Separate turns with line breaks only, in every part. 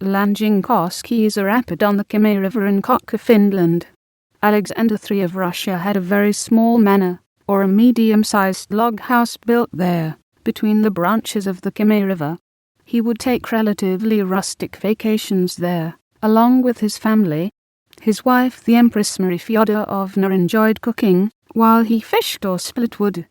Langinkoski is a rapid on the Kymi River in Kotka, Finland. Alexander III of Russia had a very small manor, or a medium-sized log house built there, between the branches of the Kymi River. He would take relatively rustic vacations there, along with his family. His wife, the Empress Marie Feodorovna, enjoyed cooking, while he fished or split wood.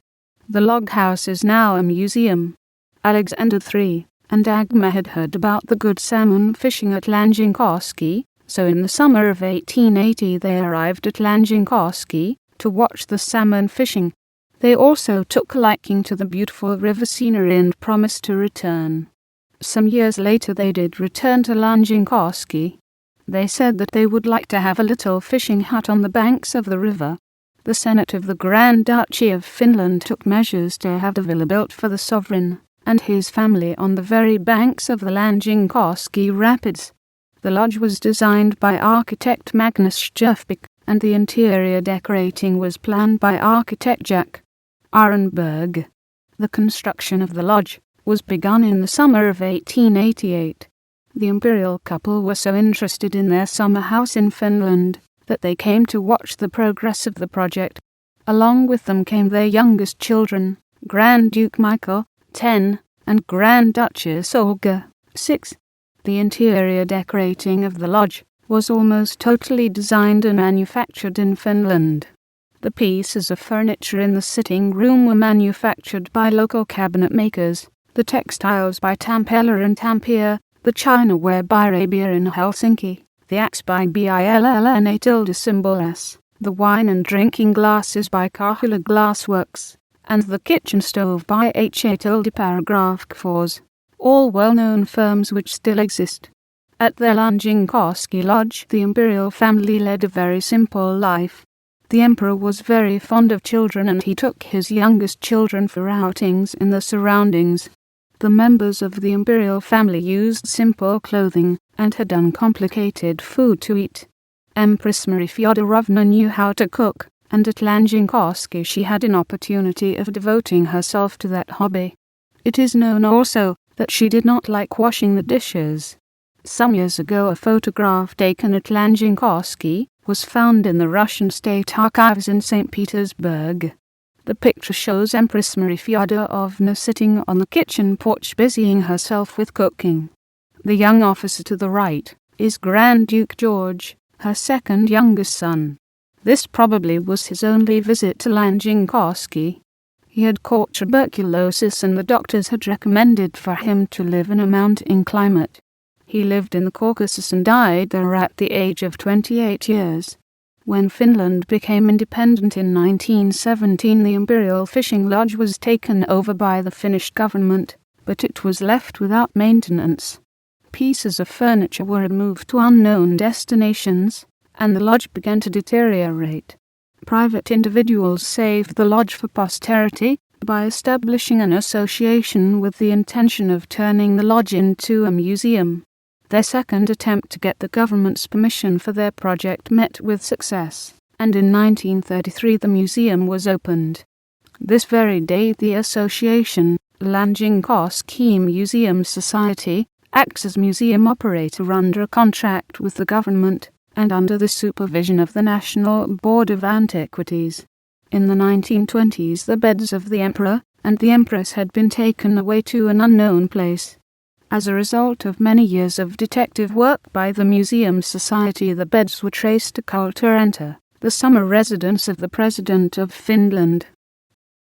The log house is now a museum. Alexander III and Dagmar had heard about the good salmon fishing at Langinkoski, so in the summer of 1880 they arrived at Langinkoski to watch the salmon fishing. They also took a liking to the beautiful river scenery and promised to return. Some years later they did return to Langinkoski. They said that they would like to have a little fishing hut on the banks of the river. The Senate of the Grand Duchy of Finland took measures to have the villa built for the sovereign and his family on the very banks of the Langinkoski rapids. The lodge was designed by architect Magnus Schjerfbeck, and the interior decorating was planned by architect Ahrenberg. The construction of the lodge was begun in the summer of 1888. The imperial couple were so interested in their summer house in Finland that they came to watch the progress of the project. Along with them came their youngest children, Grand Duke Michael, 10, and Grand Duchess Olga, 6. The interior decorating of the lodge was almost totally designed and manufactured in Finland. The pieces of furniture in the sitting room were manufactured by local cabinet makers, the textiles by Tampere and Tampere, the chinaware by Arabia in Helsinki, the axe by Billna, the wine and drinking glasses by Kahula Glassworks, and the kitchen stove by H.A. all well-known firms which still exist. At their Langinkoski lodge the imperial family led a very simple life. The emperor was very fond of children and he took his youngest children for outings in the surroundings. The members of the imperial family used simple clothing and had uncomplicated food to eat. Empress Marie Feodorovna knew how to cook, and at Langinkoski she had an opportunity of devoting herself to that hobby. It is known also that she did not like washing the dishes. Some years ago a photograph taken at Langinkoski was found in the Russian State Archives in St. Petersburg. The picture shows Empress Marie Feodorovna sitting on the kitchen porch busying herself with cooking. The young officer to the right is Grand Duke George, her second youngest son. This probably was his only visit to Langinkoski. He had caught tuberculosis and the doctors had recommended for him to live in a mountain climate. He lived in the Caucasus and died there at the age of 28 years. When Finland became independent in 1917, the Imperial Fishing Lodge was taken over by the Finnish government, but it was left without maintenance. Pieces of furniture were removed to unknown destinations, and the lodge began to deteriorate. Private individuals saved the lodge for posterity by establishing an association with the intention of turning the lodge into a museum. Their second attempt to get the government's permission for their project met with success, and in 1933 the museum was opened. This very day the association, Langinkoski Museum Society, acts as museum operator under a contract with the government and under the supervision of the National Board of Antiquities. In the 1920s the beds of the Emperor and the Empress had been taken away to an unknown place. As a result of many years of detective work by the Museum Society, the beds were traced to Kotka, the summer residence of the President of Finland.